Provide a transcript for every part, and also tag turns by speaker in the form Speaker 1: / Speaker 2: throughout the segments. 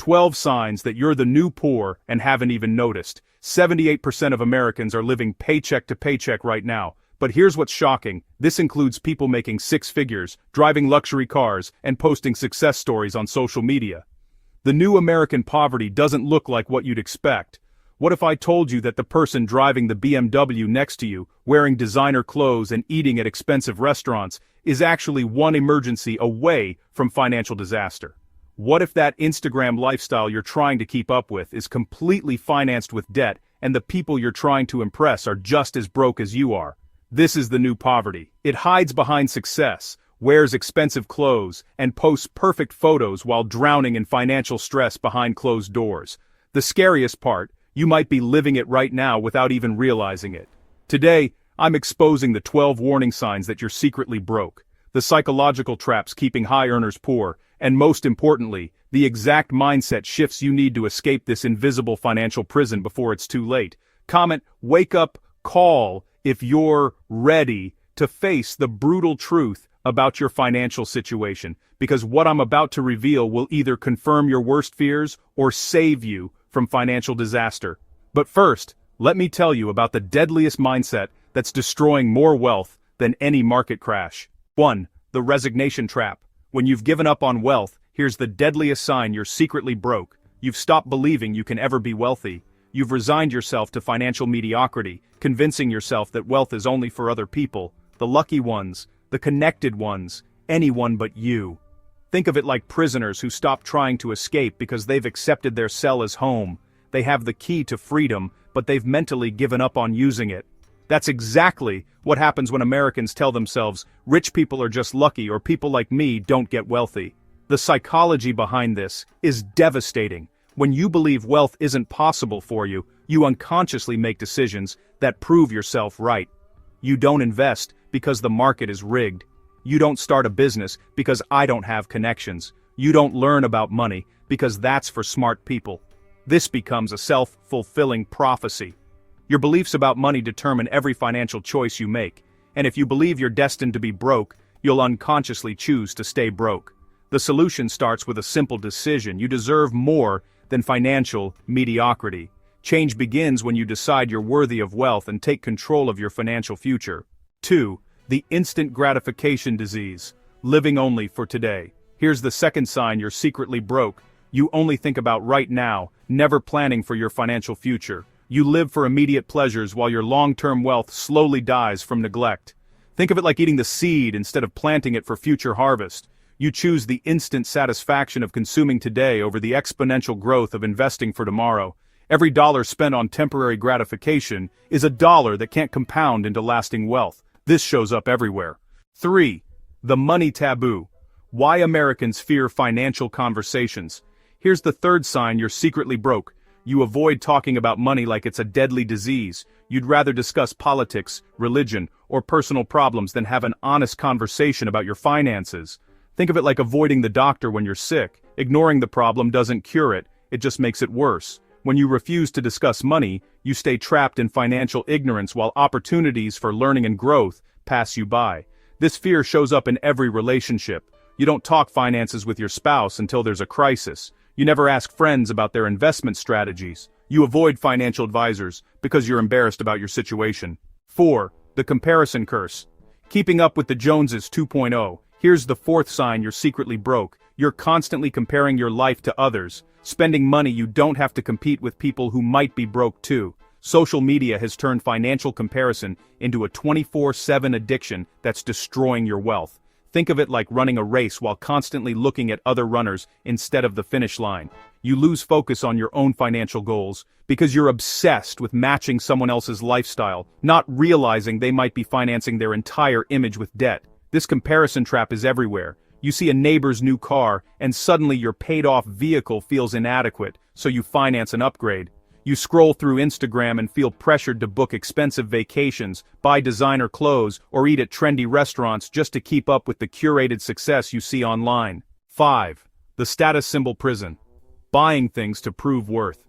Speaker 1: 12 signs that you're the new poor and haven't even noticed. 78% of Americans are living paycheck to paycheck right now. But here's what's shocking. This includes people making six figures, driving luxury cars, and posting success stories on social media. The new American poverty doesn't look like what you'd expect. What if I told you that the person driving the BMW next to you, wearing designer clothes and eating at expensive restaurants, is actually one emergency away from financial disaster? What if that Instagram lifestyle you're trying to keep up with is completely financed with debt, and the people you're trying to impress are just as broke as you are? This is the new poverty. It hides behind success, wears expensive clothes, and posts perfect photos while drowning in financial stress behind closed doors. The scariest part, you might be living it right now without even realizing it. Today, I'm exposing the 12 warning signs that you're secretly broke, the psychological traps keeping high earners poor, and most importantly, the exact mindset shifts you need to escape this invisible financial prison before it's too late. Comment, wake up, call, if you're ready to face the brutal truth about your financial situation, because what I'm about to reveal will either confirm your worst fears or save you from financial disaster. But first, let me tell you about the deadliest mindset that's destroying more wealth than any market crash. 1. The resignation trap. When you've given up on wealth, here's the deadliest sign you're secretly broke. You've stopped believing you can ever be wealthy. You've resigned yourself to financial mediocrity, convincing yourself that wealth is only for other people, the lucky ones, the connected ones, anyone but you. Think of it like prisoners who stop trying to escape because they've accepted their cell as home. They have the key to freedom, but they've mentally given up on using it. That's exactly what happens when Americans tell themselves, rich people are just lucky or people like me don't get wealthy. The psychology behind this is devastating. When you believe wealth isn't possible for you, you unconsciously make decisions that prove yourself right. You don't invest because the market is rigged. You don't start a business because I don't have connections. You don't learn about money because that's for smart people. This becomes a self-fulfilling prophecy. Your beliefs about money determine every financial choice you make, and if you believe you're destined to be broke, you'll unconsciously choose to stay broke. The solution starts with a simple decision. You deserve more than financial mediocrity. Change begins when you decide you're worthy of wealth and take control of your financial future. 2. The instant gratification disease. Living only for today. Here's the second sign you're secretly broke. You only think about right now, never planning for your financial future. You live for immediate pleasures while your long-term wealth slowly dies from neglect. Think of it like eating the seed instead of planting it for future harvest. You choose the instant satisfaction of consuming today over the exponential growth of investing for tomorrow. Every dollar spent on temporary gratification is a dollar that can't compound into lasting wealth. This shows up everywhere. 3. The money taboo. Why Americans fear financial conversations. Here's the third sign you're secretly broke. You avoid talking about money like it's a deadly disease. You'd rather discuss politics, religion, or personal problems than have an honest conversation about your finances. Think of it like avoiding the doctor when you're sick. Ignoring the problem doesn't cure it, it just makes it worse. When you refuse to discuss money, you stay trapped in financial ignorance while opportunities for learning and growth pass you by. This fear shows up in every relationship. You don't talk finances with your spouse until there's a crisis. You never ask friends about their investment strategies. You avoid financial advisors because you're embarrassed about your situation. 4. The comparison curse. Keeping up with the Joneses 2.0. Here's the fourth sign you're secretly broke. You're constantly comparing your life to others, spending money you don't have to compete with people who might be broke too. Social media has turned financial comparison into a 24/7 addiction that's destroying your wealth. Think of it like running a race while constantly looking at other runners instead of the finish line. You lose focus on your own financial goals because you're obsessed with matching someone else's lifestyle, not realizing they might be financing their entire image with debt. This comparison trap is everywhere. You see a neighbor's new car, and suddenly your paid-off vehicle feels inadequate, so you finance an upgrade. You scroll through Instagram and feel pressured to book expensive vacations, buy designer clothes, or eat at trendy restaurants just to keep up with the curated success you see online. 5. The status symbol prison. Buying things to prove worth.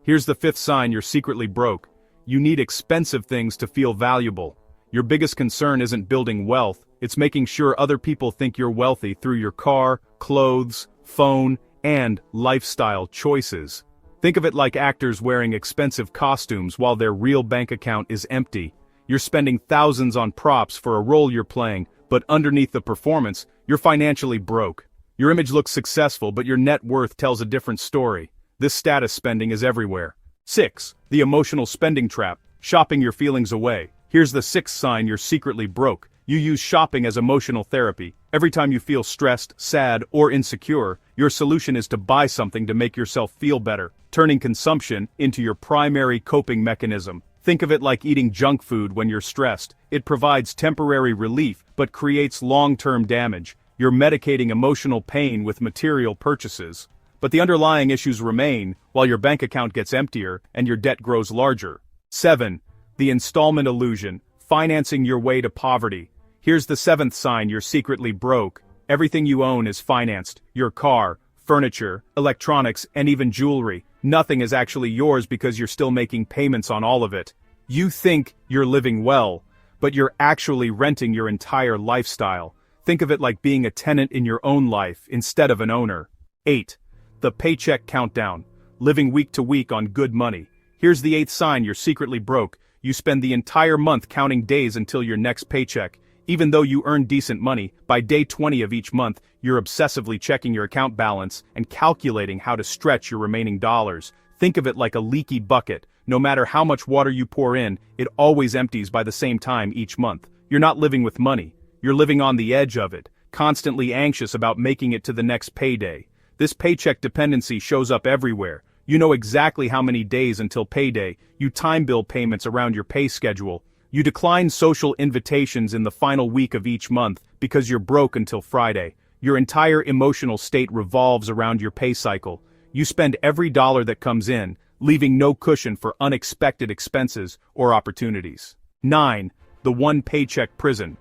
Speaker 1: Here's the fifth sign you're secretly broke. You need expensive things to feel valuable. Your biggest concern isn't building wealth, it's making sure other people think you're wealthy through your car, clothes, phone, And lifestyle choices. Think of it like actors wearing expensive costumes while their real bank account is empty. You're spending thousands on props for a role you're playing, but underneath the performance, you're financially broke. Your image looks successful, but your net worth tells a different story. This status spending is everywhere. 6. The emotional spending trap, shopping your feelings away. Here's the 6th sign you're secretly broke. You use shopping as emotional therapy. Every time you feel stressed, sad, or insecure, your solution is to buy something to make yourself feel better, turning consumption into your primary coping mechanism. Think of it like eating junk food when you're stressed. It provides temporary relief, but creates long-term damage. You're medicating emotional pain with material purchases. But the underlying issues remain, while your bank account gets emptier and your debt grows larger. 7. The installment illusion, financing your way to poverty. Here's the 7th sign you're secretly broke. Everything you own is financed. Your car, furniture, electronics, and even jewelry. Nothing is actually yours because you're still making payments on all of it. You think you're living well, but you're actually renting your entire lifestyle. Think of it like being a tenant in your own life instead of an owner. 8. The paycheck countdown, living week to week on good money. Here's the 8th sign you're secretly broke. You spend the entire month counting days until your next paycheck. Even though you earn decent money, by day 20 of each month, you're obsessively checking your account balance and calculating how to stretch your remaining dollars. Think of it like a leaky bucket. No matter how much water you pour in, it always empties by the same time each month. You're not living with money. You're living on the edge of it, constantly anxious about making it to the next payday. This paycheck dependency shows up everywhere. You know exactly how many days until payday. You time bill payments around your pay schedule. You decline social invitations in the final week of each month because you're broke until Friday. Your entire emotional state revolves around your pay cycle. You spend every dollar that comes in, leaving no cushion for unexpected expenses or opportunities. 9. The one paycheck prison.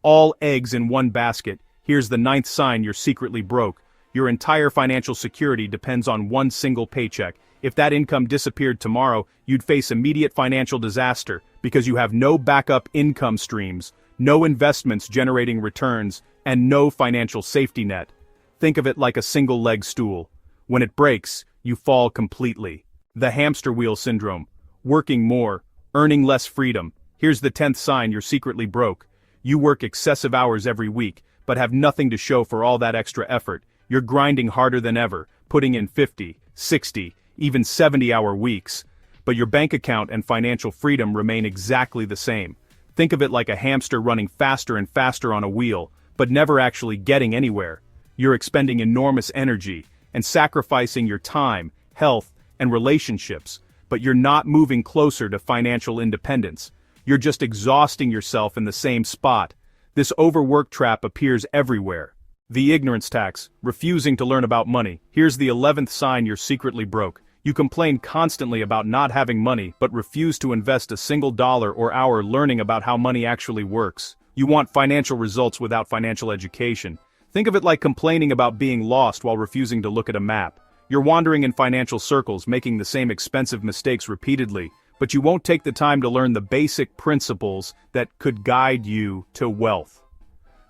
Speaker 1: All eggs in one basket. Here's the 9th sign you're secretly broke. Your entire financial security depends on one single paycheck. If that income disappeared tomorrow, you'd face immediate financial disaster because you have no backup income streams, no investments generating returns, and no financial safety net. Think of it like a single-leg stool. When it breaks, you fall completely. The hamster wheel syndrome. Working more, earning less freedom. Here's the 10th sign you're secretly broke. You work excessive hours every week, but have nothing to show for all that extra effort. You're grinding harder than ever, putting in 50, 60, even 70-hour weeks. But your bank account and financial freedom remain exactly the same. Think of it like a hamster running faster and faster on a wheel, but never actually getting anywhere. You're expending enormous energy and sacrificing your time, health, and relationships, but you're not moving closer to financial independence. You're just exhausting yourself in the same spot. This overwork trap appears everywhere. The ignorance tax, refusing to learn about money. Here's the 11th sign you're secretly broke. You complain constantly about not having money, but refuse to invest a single dollar or hour learning about how money actually works. You want financial results without financial education. Think of it like complaining about being lost while refusing to look at a map. You're wandering in financial circles, making the same expensive mistakes repeatedly, but you won't take the time to learn the basic principles that could guide you to wealth.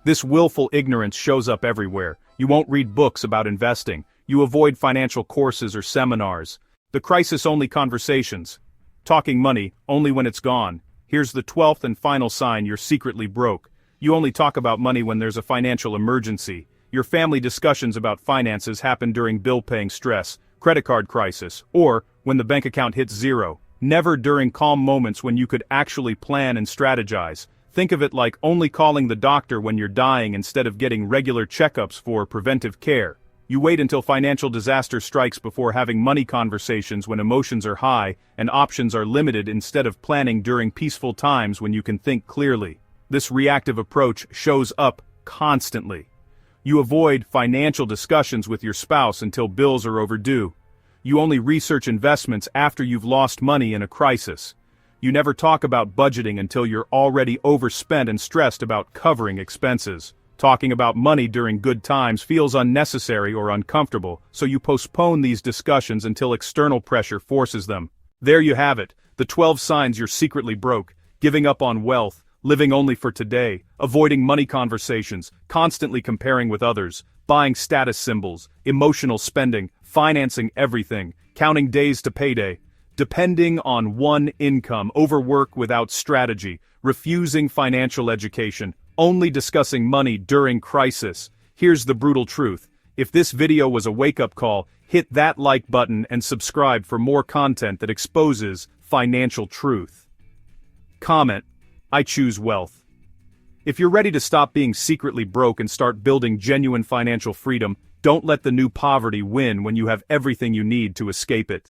Speaker 1: This willful ignorance shows up everywhere. You won't read books about investing. You avoid financial courses or seminars. The crisis-only conversations. Talking money only when it's gone. Here's the 12th and final sign you're secretly broke. You only talk about money when there's a financial emergency. Your family discussions about finances happen during bill-paying stress, credit card crisis, or when the bank account hits zero. Never during calm moments when you could actually plan and strategize. Think of it like only calling the doctor when you're dying instead of getting regular checkups for preventive care. You wait until financial disaster strikes before having money conversations when emotions are high and options are limited instead of planning during peaceful times when you can think clearly. This reactive approach shows up constantly. You avoid financial discussions with your spouse until bills are overdue. You only research investments after you've lost money in a crisis. You never talk about budgeting until you're already overspent and stressed about covering expenses. Talking about money during good times feels unnecessary or uncomfortable, so you postpone these discussions until external pressure forces them. There you have it, the 12 signs you're secretly broke, giving up on wealth, living only for today, avoiding money conversations, constantly comparing with others, buying status symbols, emotional spending, financing everything, counting days to payday, depending on one income, overwork without strategy, refusing financial education, only discussing money during crisis. Here's the brutal truth. If this video was a wake-up call, hit that like button and subscribe for more content that exposes financial truth. Comment: I choose wealth. If you're ready to stop being secretly broke and start building genuine financial freedom, don't let the new poverty win when you have everything you need to escape it.